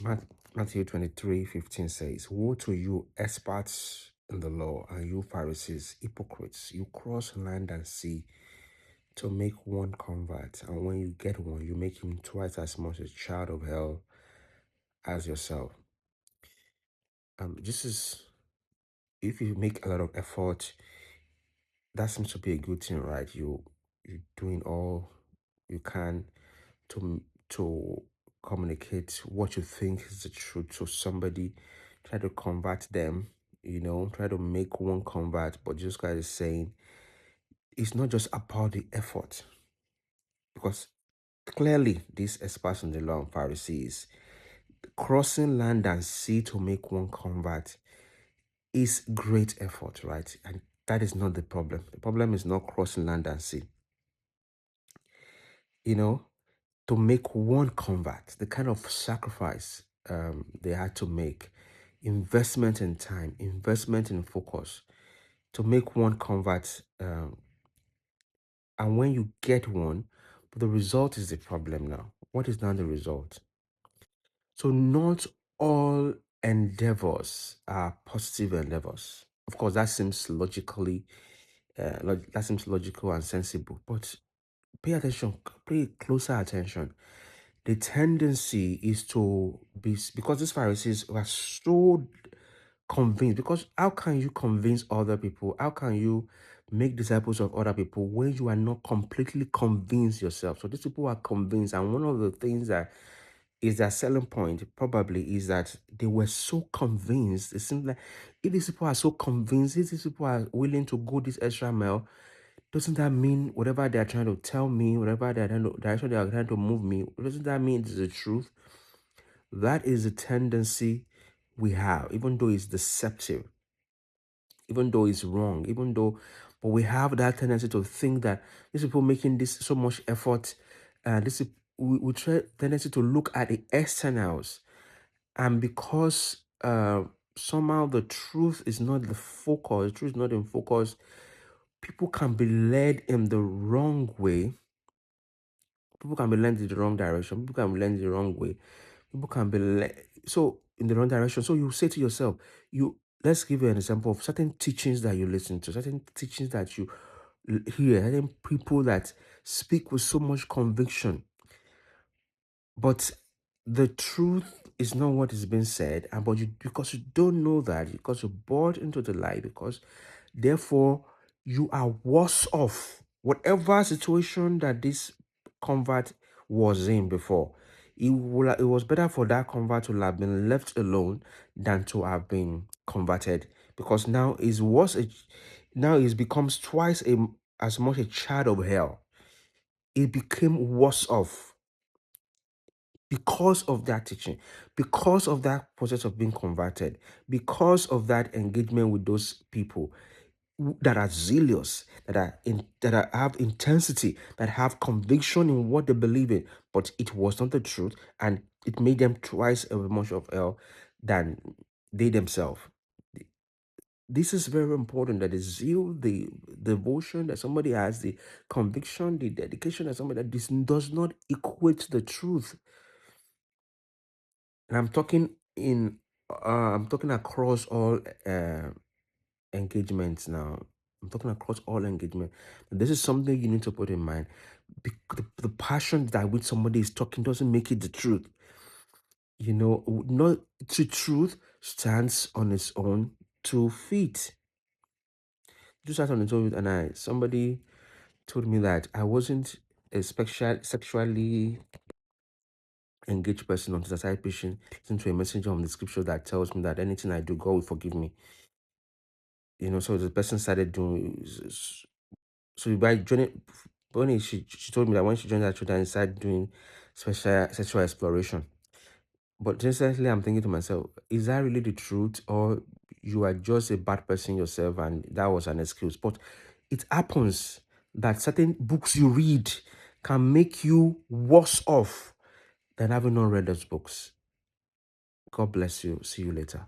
Matthew 23:15 says, "Woe to you, experts in the law, and you Pharisees, hypocrites! You cross land and sea to make one convert, and when you get one, you make him twice as much a child of hell as yourself." This is if you make a lot of effort, that seems to be a good thing, right? You're doing all you can to communicate what you think is the truth to somebody, try to convert them, try to make one convert. But Jesus Christ is saying it's not just about the effort, because clearly these experts in the law and Pharisees crossing land and sea to make one convert is great effort, right? And that is not the problem. The problem is not crossing land and sea. You know, to make one convert, the kind of sacrifice they had to make, investment in time, investment in focus, to make one convert. And when you get one, the result is the problem now. What is now the result? So, not all endeavors are positive endeavors. Of course, that seems that seems logical and sensible, but pay attention, pay closer attention. The tendency is to be, because these Pharisees were so convinced, because how can you convince other people? How can you make disciples of other people when you are not completely convinced yourself? So these people are convinced, and one of the things that is their selling point probably is that they were so convinced. It seems like if these people are so convinced, if these people are willing to go this extra mile, doesn't that mean whatever they are trying to tell me, whatever they are trying to, direction they are trying to move me, doesn't that mean it's the truth? That is the tendency we have, even though it's deceptive, even though it's wrong, but we have that tendency to think that these people making this so much effort, we try tendency to look at the externals, and because somehow the truth is not the focus, the truth is not in focus, people can be led in the wrong way. People can be led in the wrong direction. People can be led in the wrong way. People can be so in the wrong direction. So you say to yourself, let's give you an example of certain teachings that you listen to, certain teachings that you hear, certain people that speak with so much conviction. But the truth is not what is being said, and but you, because you don't know that, because you're bought into the lie, because therefore you are worse off. Whatever situation that this convert was in before, it was better for that convert to have been left alone than to have been converted, because now is worse. Now it becomes twice as much a child of hell. It became worse off because of that teaching, because of that process of being converted, because of that engagement with those people that are zealous, have intensity, that have conviction in what they believe in, but it was not the truth, and it made them twice as much of hell than they themselves. This is very important, that the zeal, the devotion that somebody has, the conviction, the dedication that somebody, that this does not equate to the truth. And I'm talking across all engagements now. I'm talking across all engagement. This is something you need to put in mind. The passion that which somebody is talking doesn't make it the truth. Not the truth stands on its own 2 feet. Just stands on its own, and somebody told me that I wasn't a sexually engaged person until I started preaching, listening to a messenger on the scripture that tells me that anything I do, God will forgive me. So the person started doing. So by joining, when she told me that when she joined that church, I started doing special sexual exploration. But recently, I'm thinking to myself, is that really the truth, or you are just a bad person yourself, and that was an excuse? But it happens that certain books you read can make you worse off than having not read those books. God bless you. See you later.